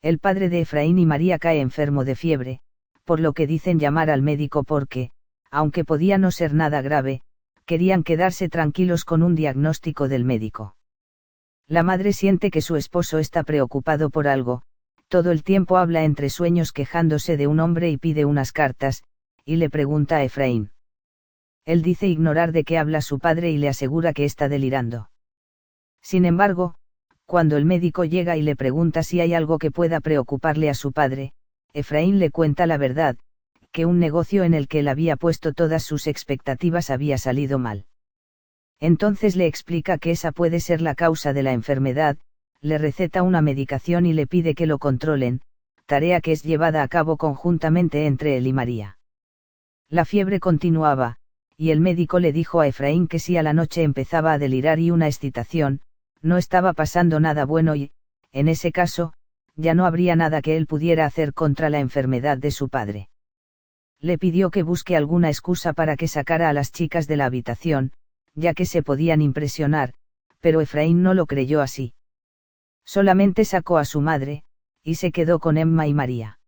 El padre de Efraín y María cae enfermo de fiebre, por lo que dicen llamar al médico porque, aunque podía no ser nada grave, querían quedarse tranquilos con un diagnóstico del médico. La madre siente que su esposo está preocupado por algo, todo el tiempo habla entre sueños quejándose de un hombre y pide unas cartas, y le pregunta a Efraín. Él dice ignorar de qué habla su padre y le asegura que está delirando. Sin embargo, cuando el médico llega y le pregunta si hay algo que pueda preocuparle a su padre, Efraín le cuenta la verdad, que un negocio en el que él había puesto todas sus expectativas había salido mal. Entonces le explica que esa puede ser la causa de la enfermedad, le receta una medicación y le pide que lo controlen, tarea que es llevada a cabo conjuntamente entre él y María. La fiebre continuaba, y el médico le dijo a Efraín que si a la noche empezaba a delirar y una excitación, no estaba pasando nada bueno y, en ese caso, ya no habría nada que él pudiera hacer contra la enfermedad de su padre. Le pidió que busque alguna excusa para que sacara a las chicas de la habitación, ya que se podían impresionar, pero Efraín no lo creyó así. Solamente sacó a su madre, y se quedó con Emma y María.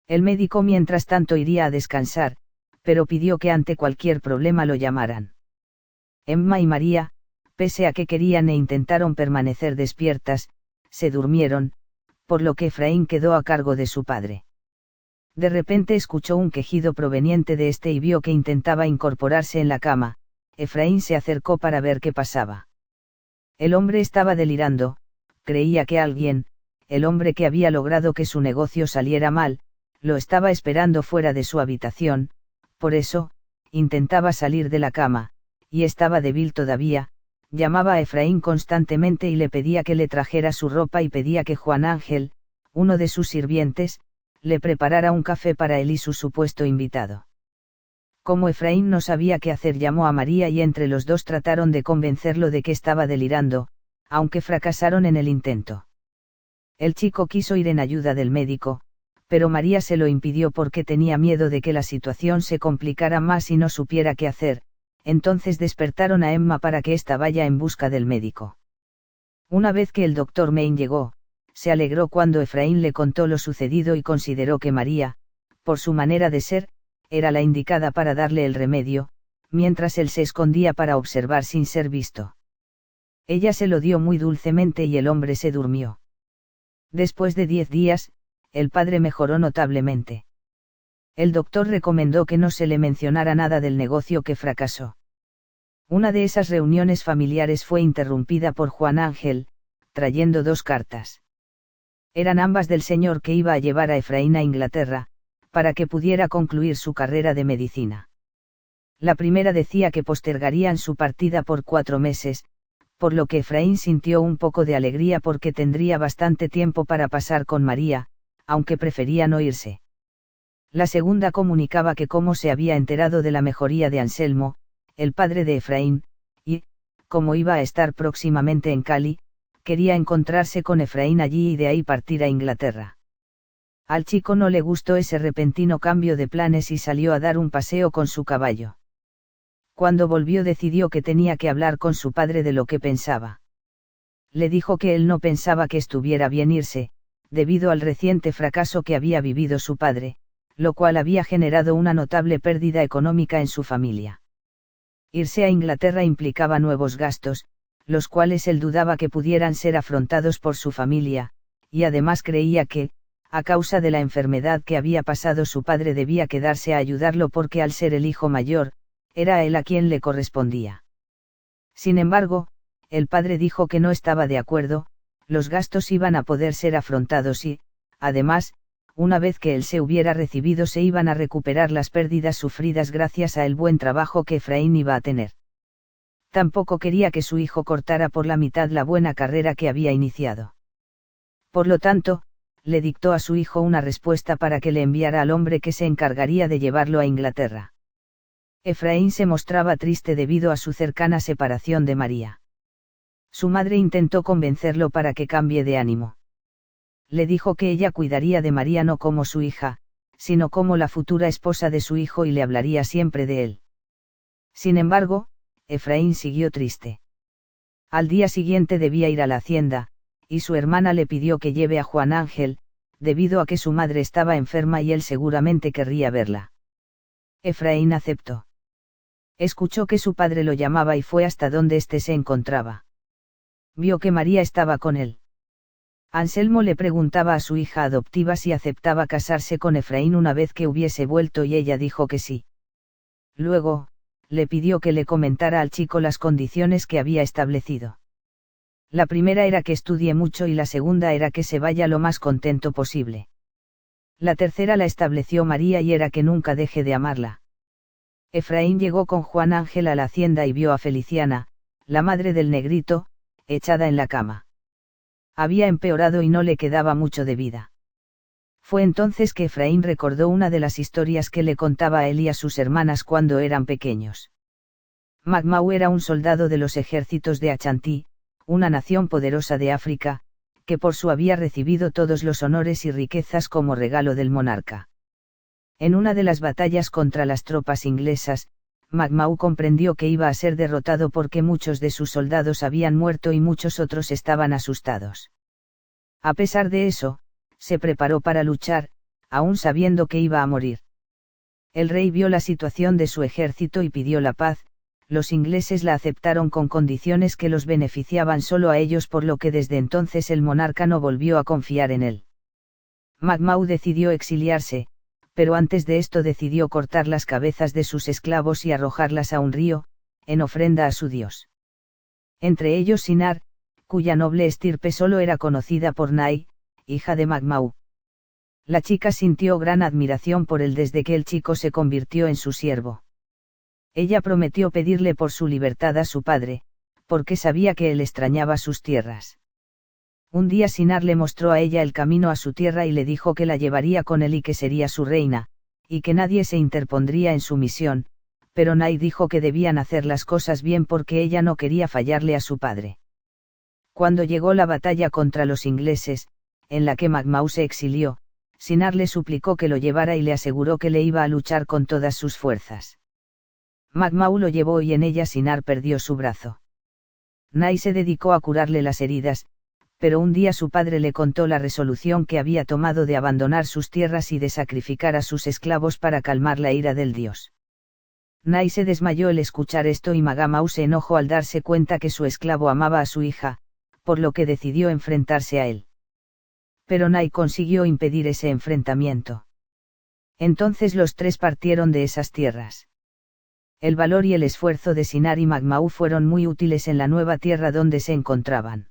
El médico mientras tanto iría a descansar, pero pidió que ante cualquier problema lo llamaran. Emma y María, pese a que querían e intentaron permanecer despiertas, se durmieron, por lo que Efraín quedó a cargo de su padre. De repente escuchó un quejido proveniente de este y vio que intentaba incorporarse en la cama. Efraín se acercó para ver qué pasaba. El hombre estaba delirando, creía que alguien, el hombre que había logrado que su negocio saliera mal, lo estaba esperando fuera de su habitación, por eso, intentaba salir de la cama, y estaba débil todavía, llamaba a Efraín constantemente y le pedía que le trajera su ropa y pedía que Juan Ángel, uno de sus sirvientes, le preparara un café para él y su supuesto invitado. Como Efraín no sabía qué hacer, llamó a María y entre los dos trataron de convencerlo de que estaba delirando, aunque fracasaron en el intento. El chico quiso ir en ayuda del médico, pero María se lo impidió porque tenía miedo de que la situación se complicara más y no supiera qué hacer, entonces despertaron a Emma para que ésta vaya en busca del médico. Una vez que el doctor Main llegó, se alegró cuando Efraín le contó lo sucedido y consideró que María, por su manera de ser, era la indicada para darle el remedio, mientras él se escondía para observar sin ser visto. Ella se lo dio muy dulcemente y el hombre se durmió. Después de 10 días, el padre mejoró notablemente. El doctor recomendó que no se le mencionara nada del negocio que fracasó. Una de esas reuniones familiares fue interrumpida por Juan Ángel, trayendo 2 cartas. Eran ambas del señor que iba a llevar a Efraín a Inglaterra, para que pudiera concluir su carrera de medicina. La primera decía que postergarían su partida por 4 meses, por lo que Efraín sintió un poco de alegría porque tendría bastante tiempo para pasar con María, aunque prefería no irse. La segunda comunicaba que como se había enterado de la mejoría de Anselmo, el padre de Efraín, y, como iba a estar próximamente en Cali, quería encontrarse con Efraín allí y de ahí partir a Inglaterra. Al chico no le gustó ese repentino cambio de planes y salió a dar un paseo con su caballo. Cuando volvió decidió que tenía que hablar con su padre de lo que pensaba. Le dijo que él no pensaba que estuviera bien irse, debido al reciente fracaso que había vivido su padre, lo cual había generado una notable pérdida económica en su familia. Irse a Inglaterra implicaba nuevos gastos, los cuales él dudaba que pudieran ser afrontados por su familia, y además creía que, a causa de la enfermedad que había pasado su padre, debía quedarse a ayudarlo porque al ser el hijo mayor, era a él a quien le correspondía. Sin embargo, el padre dijo que no estaba de acuerdo, los gastos iban a poder ser afrontados y, además, una vez que él se hubiera recibido se iban a recuperar las pérdidas sufridas gracias al buen trabajo que Efraín iba a tener. Tampoco quería que su hijo cortara por la mitad la buena carrera que había iniciado. Por lo tanto, le dictó a su hijo una respuesta para que le enviara al hombre que se encargaría de llevarlo a Inglaterra. Efraín se mostraba triste debido a su cercana separación de María. Su madre intentó convencerlo para que cambie de ánimo. Le dijo que ella cuidaría de María no como su hija, sino como la futura esposa de su hijo y le hablaría siempre de él. Sin embargo, Efraín siguió triste. Al día siguiente debía ir a la hacienda, y su hermana le pidió que lleve a Juan Ángel, debido a que su madre estaba enferma y él seguramente querría verla. Efraín aceptó. Escuchó que su padre lo llamaba y fue hasta donde éste se encontraba. Vio que María estaba con él. Anselmo le preguntaba a su hija adoptiva si aceptaba casarse con Efraín una vez que hubiese vuelto y ella dijo que sí. Luego, le pidió que le comentara al chico las condiciones que había establecido. La primera era que estudie mucho y la segunda era que se vaya lo más contento posible. La tercera la estableció María y era que nunca deje de amarla. Efraín llegó con Juan Ángel a la hacienda y vio a Feliciana, la madre del negrito, echada en la cama. Había empeorado y no le quedaba mucho de vida. Fue entonces que Efraín recordó una de las historias que le contaba a él y a sus hermanas cuando eran pequeños. Magmau era un soldado de los ejércitos de Achantí, una nación poderosa de África, que por su había recibido todos los honores y riquezas como regalo del monarca. En una de las batallas contra las tropas inglesas, Magmau comprendió que iba a ser derrotado porque muchos de sus soldados habían muerto y muchos otros estaban asustados. A pesar de eso, se preparó para luchar, aún sabiendo que iba a morir. El rey vio la situación de su ejército y pidió la paz. Los ingleses la aceptaron con condiciones que los beneficiaban solo a ellos, por lo que desde entonces el monarca no volvió a confiar en él. Magmau decidió exiliarse, pero antes de esto decidió cortar las cabezas de sus esclavos y arrojarlas a un río, en ofrenda a su dios. Entre ellos Sinar, cuya noble estirpe solo era conocida por Nai, hija de Magmau. La chica sintió gran admiración por él desde que el chico se convirtió en su siervo. Ella prometió pedirle por su libertad a su padre, porque sabía que él extrañaba sus tierras. Un día Sinar le mostró a ella el camino a su tierra y le dijo que la llevaría con él y que sería su reina, y que nadie se interpondría en su misión, pero Nai dijo que debían hacer las cosas bien porque ella no quería fallarle a su padre. Cuando llegó la batalla contra los ingleses, en la que Magmau se exilió, Sinar le suplicó que lo llevara y le aseguró que le iba a luchar con todas sus fuerzas. Magmau lo llevó y en ella Sinar perdió su brazo. Nai se dedicó a curarle las heridas, pero un día su padre le contó la resolución que había tomado de abandonar sus tierras y de sacrificar a sus esclavos para calmar la ira del dios. Nai se desmayó al escuchar esto y Magmau se enojó al darse cuenta que su esclavo amaba a su hija, por lo que decidió enfrentarse a él. Pero Nai consiguió impedir ese enfrentamiento. Entonces los tres partieron de esas tierras. El valor y el esfuerzo de Sinar y Magmau fueron muy útiles en la nueva tierra donde se encontraban.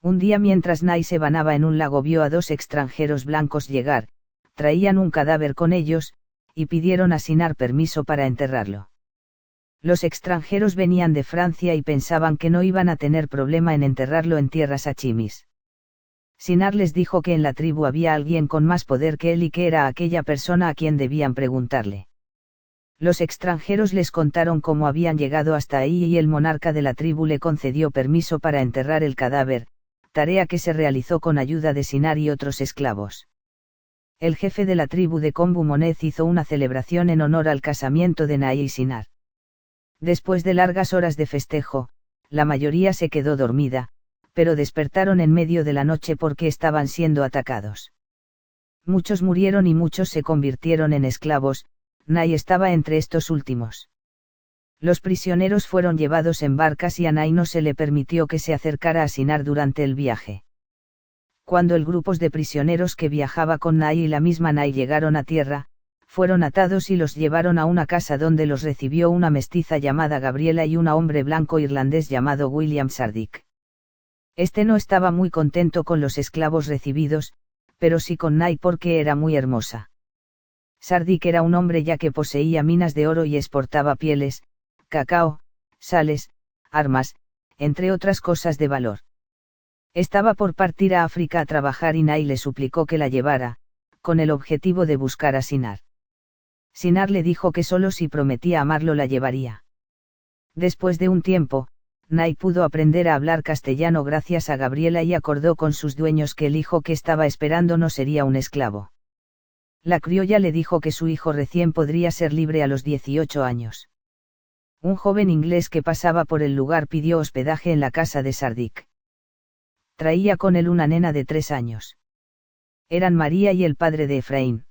Un día mientras Nai se bañaba en un lago vio a dos extranjeros blancos llegar, traían un cadáver con ellos, y pidieron a Sinar permiso para enterrarlo. Los extranjeros venían de Francia y pensaban que no iban a tener problema en enterrarlo en tierras achimis. Sinar les dijo que en la tribu había alguien con más poder que él y que era aquella persona a quien debían preguntarle. Los extranjeros les contaron cómo habían llegado hasta ahí y el monarca de la tribu le concedió permiso para enterrar el cadáver, tarea que se realizó con ayuda de Sinar y otros esclavos. El jefe de la tribu de Kombu Monez hizo una celebración en honor al casamiento de Nai y Sinar. Después de largas horas de festejo, la mayoría se quedó dormida, pero despertaron en medio de la noche porque estaban siendo atacados. Muchos murieron y muchos se convirtieron en esclavos. Nai estaba entre estos últimos. Los prisioneros fueron llevados en barcas y a Nai no se le permitió que se acercara a Sinar durante el viaje. Cuando el grupo de prisioneros que viajaba con Nai y la misma Nai llegaron a tierra, fueron atados y los llevaron a una casa donde los recibió una mestiza llamada Gabriela y un hombre blanco irlandés llamado William Sardick. Este no estaba muy contento con los esclavos recibidos, pero sí con Nai porque era muy hermosa. Sardick era un hombre ya que poseía minas de oro y exportaba pieles, cacao, sales, armas, entre otras cosas de valor. Estaba por partir a África a trabajar y Nai le suplicó que la llevara, con el objetivo de buscar a Sinar. Sinar le dijo que solo si prometía amarlo la llevaría. Después de un tiempo, Nai pudo aprender a hablar castellano gracias a Gabriela y acordó con sus dueños que el hijo que estaba esperando no sería un esclavo. La criolla le dijo que su hijo recién podría ser libre a los 18 años. Un joven inglés que pasaba por el lugar pidió hospedaje en la casa de Sardick. Traía con él una nena de 3 años. Eran María y el padre de Efraín.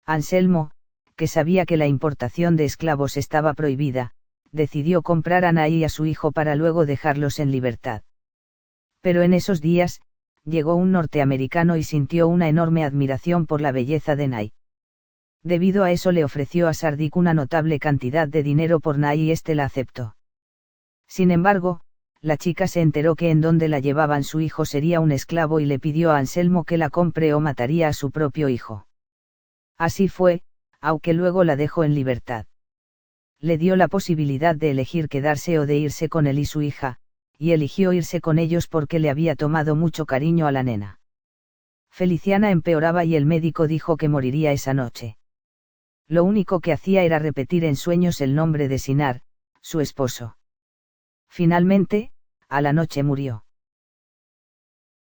Anselmo, que sabía que la importación de esclavos estaba prohibida, decidió comprar a Naí y a su hijo para luego dejarlos en libertad. Pero en esos días, llegó un norteamericano y sintió una enorme admiración por la belleza de Naí. Debido a eso le ofreció a Sardik una notable cantidad de dinero por Naí y éste la aceptó. Sin embargo, la chica se enteró que en donde la llevaban su hijo sería un esclavo y le pidió a Anselmo que la compre o mataría a su propio hijo. Así fue, aunque luego la dejó en libertad. Le dio la posibilidad de elegir quedarse o de irse con él y su hija, y eligió irse con ellos porque le había tomado mucho cariño a la nena. Feliciana empeoraba y el médico dijo que moriría esa noche. Lo único que hacía era repetir en sueños el nombre de Sinar, su esposo. Finalmente, a la noche murió.